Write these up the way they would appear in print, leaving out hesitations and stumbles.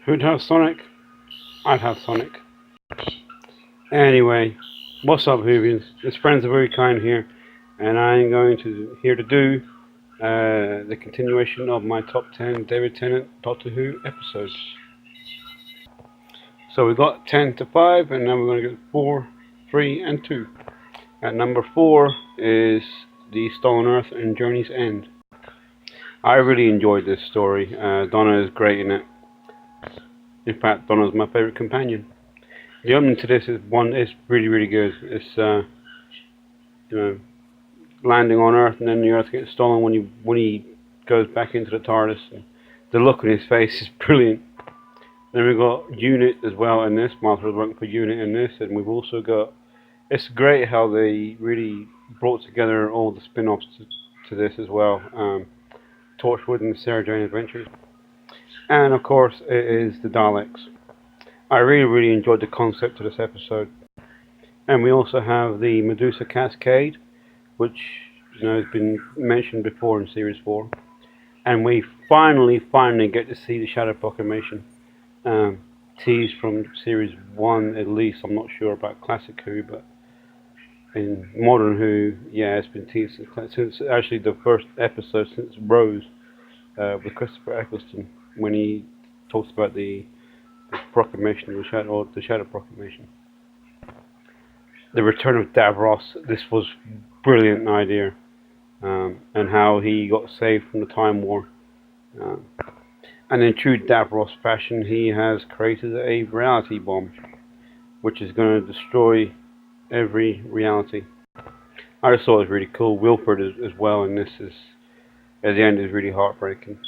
Who'd have Sonic? I'd have Sonic. Anyway, what's up, Whovians? It's Friends of Ood-Kind here, and I'm going to here to do the continuation of my top 10 David Tennant Doctor Who episodes. So we got 10 to 5, and now we're going to get 4, 3, and 2. At number 4 is The Stolen Earth and Journey's End. I really enjoyed this story. Donna is great in it. In fact, Donna's my favourite companion. The opening to this is really good. It's landing on Earth, and then the Earth gets stolen when he goes back into the TARDIS. And the look on his face is brilliant. Then we've got Unit as well in this. Martha's working for Unit in this, and we've also got. It's great how they really brought together all the spin-offs to this as well. Torchwood and the Sarah Jane Adventures, and of course it is the Daleks. I really enjoyed the concept of this episode. And we also have the Medusa Cascade, which has been mentioned before in Series 4. And we finally get to see the Shadow Proclamation. Teased from Series 1 at least. I'm not sure about Classic Who, but in Modern Who, yeah, it's been teased since actually the first episode since Rose with Christopher Eccleston, when he talks about the proclamation of the Shadow Proclamation. The return of Davros. This was a brilliant idea, and how he got saved from the Time War. And in true Davros fashion, he has created a reality bomb, which is going to destroy every reality. I just thought it was really cool. Wilford as well, and this is at the end is really heartbreaking.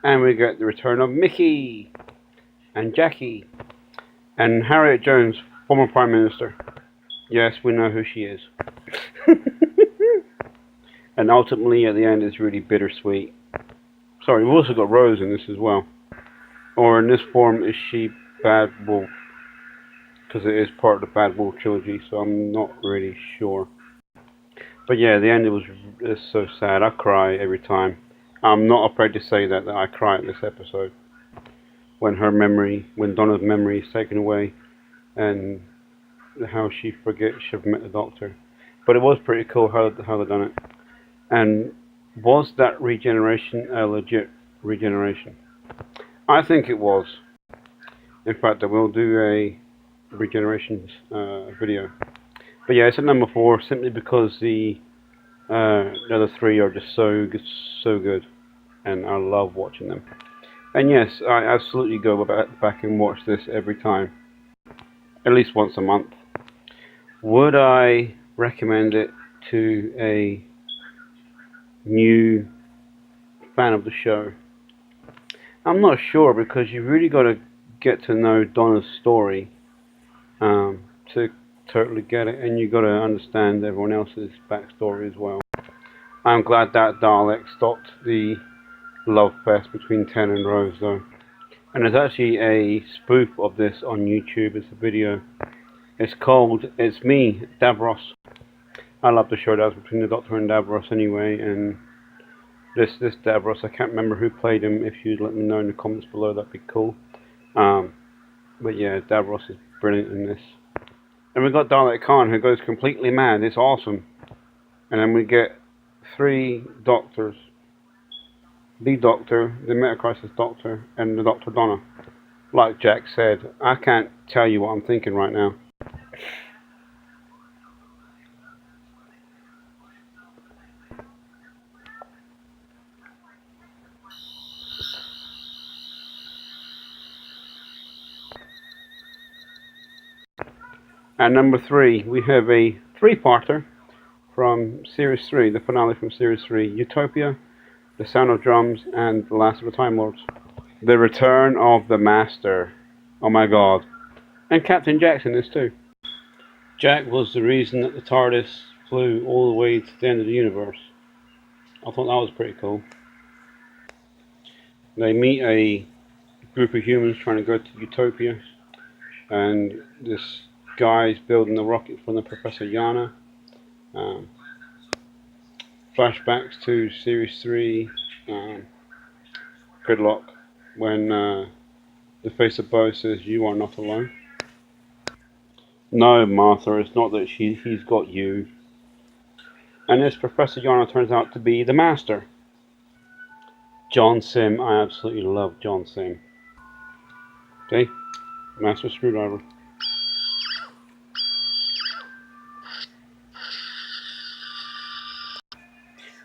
And we get the return of Mickey and Jackie and Harriet Jones, former Prime Minister. Yes, we know who she is. And ultimately, at the end, it's really bittersweet. Sorry, we've also got Rose in this as well. Or in this form, is she Bad Wolf? Because it is part of the Bad Wolf trilogy, so I'm not really sure. But yeah, the end it's so sad. I cry every time. I'm not afraid to say that I cry at this episode. When Donna's memory is taken away, and how she forgets she've met the Doctor. But it was pretty cool how they done it. And was that regeneration a legit regeneration? I think it was. In fact, I will do a regenerations video. But yeah, it's at number 4 simply because the other 3 are just so good, and I love watching them. And yes, I absolutely go back and watch this every time, at least once a month. Would I recommend it to a new fan of the show? I'm not sure, because you really got to get to know Donna's story to totally get it, and you got to understand everyone else's backstory as well. I'm glad that Dalek stopped the love fest between Ten and Rose though. And there's actually a spoof of this on YouTube. It's a video. It's called It's Me, Davros. I love the show that was between the Doctor and Davros anyway, and this Davros, I can't remember who played him. If you'd let me know in the comments below, that'd be cool. But yeah, Davros is brilliant in this. And we got Dalek Khan, who goes completely mad. It's awesome. And then we get 3 Doctors. The Doctor, the Metacrisis Doctor, and the Dr. Donna. Like Jack said, I can't tell you what I'm thinking right now. At number 3, we have a 3-parter from Series 3, the finale from Series 3, Utopia, The Sound of Drums, and The Last of the Time Lords. The Return of the Master. Oh my god. And Captain Jack's in this too. Jack was the reason that the TARDIS flew all the way to the end of the universe. I thought that was pretty cool. They meet a group of humans trying to go to Utopia, and this guy's building the rocket for the Professor Yana. Flashbacks to Series 3, Gridlock, when The face of both says, "You are not alone." No, Martha, it's not that he's got you. And this Professor Yarna turns out to be the Master. John Sim, I absolutely love John Sim. Okay, Master Screwdriver.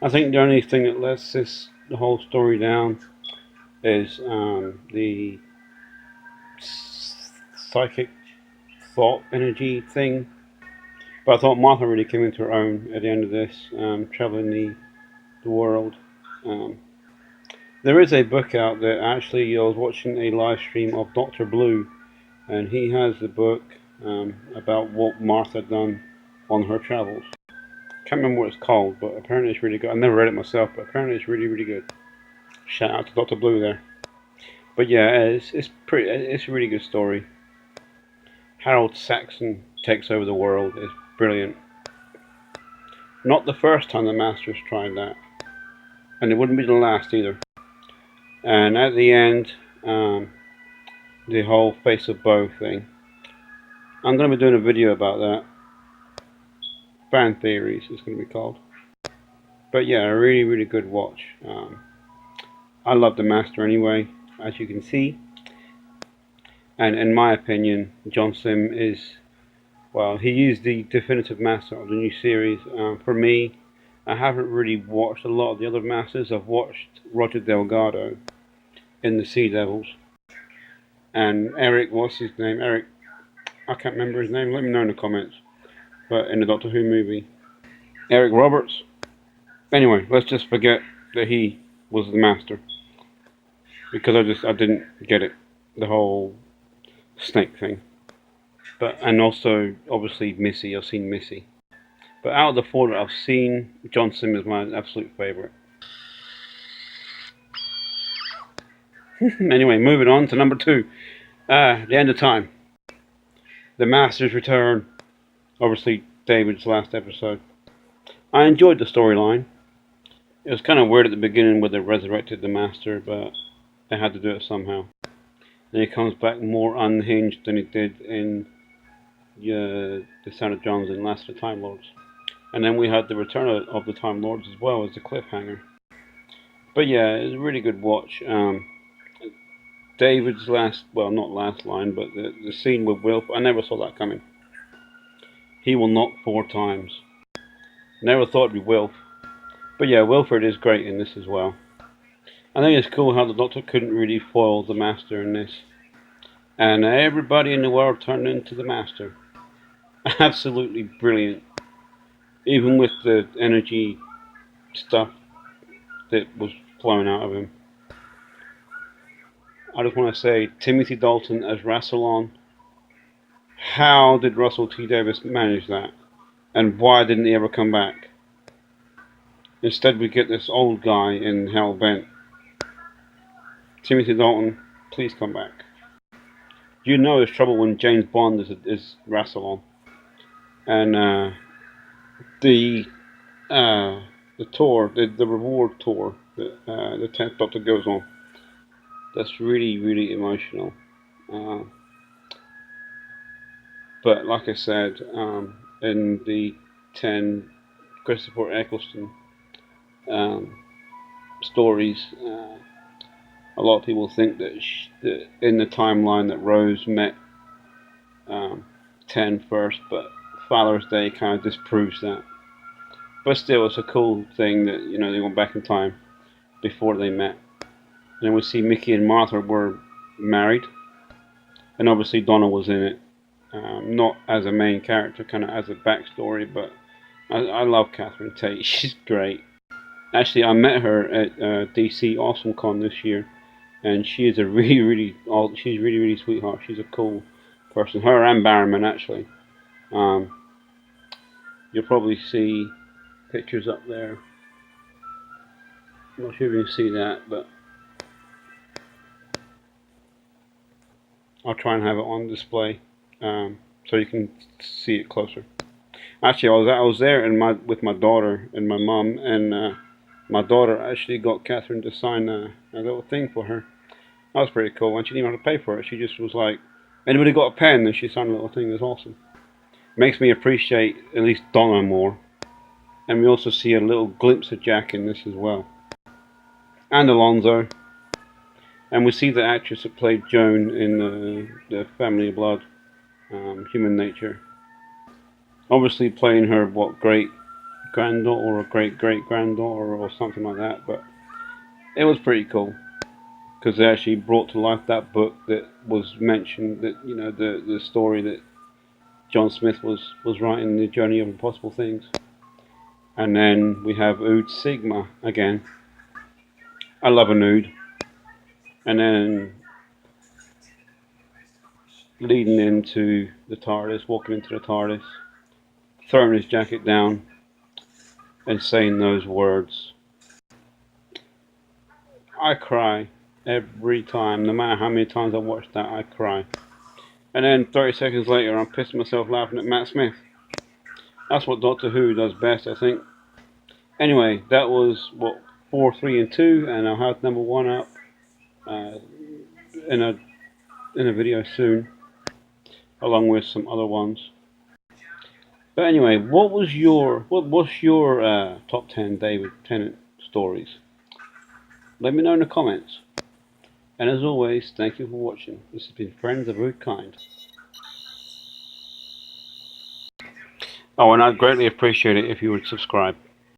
I think the only thing that lets the whole story down is the psychic thought energy thing. But I thought Martha really came into her own at the end of this, traveling the world. Um, there is a book out that actually I was watching a live stream of Dr. Blue, and he has the book about what Martha done on her travels. Can't remember what it's called, but apparently it's really good. I never read it myself, but apparently it's really, really good. Shout out to Dr. Blue there. But yeah, it's a really good story. Harold Saxon takes over the world. It's brilliant. Not the first time the Masters tried that, and it wouldn't be the last either. And at the end, the whole face of bow thing. I'm going to be doing a video about that. Fan theories, it's going to be called. But yeah, a really, really good watch. I love the Master anyway, as you can see. And in my opinion, John Sim is, well, he is the definitive Master of the new series. For me, I haven't really watched a lot of the other Masters. I've watched Roger Delgado in the Sea Devils. And Eric, what's his name? Eric, I can't remember his name. Let me know in the comments. But in the Doctor Who movie, Eric Roberts. Anyway, let's just forget that he was the Master, because I didn't get it, the whole snake thing. But and also obviously Missy. I've seen Missy. But out of the four that I've seen, John Sim is my absolute favourite. Anyway, moving on to number 2. The End of Time. The Master's Return. Obviously, David's last episode. I enjoyed the storyline. It was kind of weird at the beginning where they resurrected the Master, but they had to do it somehow. Then he comes back more unhinged than he did in the Son of John's and Last of the Time Lords. And then we had the Return of the Time Lords as well as the cliffhanger. But yeah, it was a really good watch. David's last, well, not last line, but the scene with Wilf, I never saw that coming. He will knock 4 times. Never thought it'd be Wilf. But yeah, Wilfred is great in this as well. I think it's cool how the Doctor couldn't really foil the Master in this. And everybody in the world turned into the Master. Absolutely brilliant. Even with the energy stuff that was flowing out of him. I just want to say, Timothy Dalton as Rassilon. How did Russell T Davies manage that? And why didn't he ever come back? Instead we get this old guy in Hellbent. Timothy Dalton, please come back. You know there's trouble when James Bond is Rassilon. And the tour, the reward tour that the 10th Doctor goes on, that's really, really emotional. But like I said, in the 10 Christopher Eccleston stories, a lot of people think that in the timeline that Rose met 10 first, but Father's Day kind of disproves that. But still, it's a cool thing that, you know, they went back in time before they met. And then we see Mickey and Martha were married, and obviously Donna was in it, not as a main character, kind of as a backstory. But I love Catherine Tate. She's great. Actually, I met her at DC Awesome Con this year, and she is a she's really, really sweetheart. She's a cool person. Her and Barrowman, actually. You'll probably see pictures up there. I'm not sure if you can see that, but I'll try and have it on display so you can see it closer. Actually, I was there with my daughter and my mom, and my daughter actually got Catherine to sign a little thing for her. That was pretty cool, and she didn't even have to pay for it. She just was like, anybody got a pen? And she signed a little thing. That's awesome. Makes me appreciate at least Donna more. And we also see a little glimpse of Jack in this as well. And Alonzo. And we see the actress that played Joan in the Family of Blood, Human Nature. Obviously playing her, great granddaughter or great great granddaughter or something like that. But it was pretty cool. Because they actually brought to life that book that was mentioned, that, you know, the story that John Smith was writing, The Journey of Impossible Things. And then we have Ood Sigma again. I love an Ood. And then leading into the TARDIS, walking into the TARDIS, throwing his jacket down and saying those words. I cry every time, no matter how many times I watch that, I cry. And then 30 seconds later, I'm pissing myself laughing at Matt Smith. That's what Doctor Who does best, I think. Anyway, that was, 4, 3, and 2, and I'll have number 1 up in a video soon, along with some other ones. But anyway, what's your top 10 David Tennant stories? Let me know in the comments. And as always, thank you for watching. This has been Friends of Ood-Kind. Oh, and I'd greatly appreciate it if you would subscribe.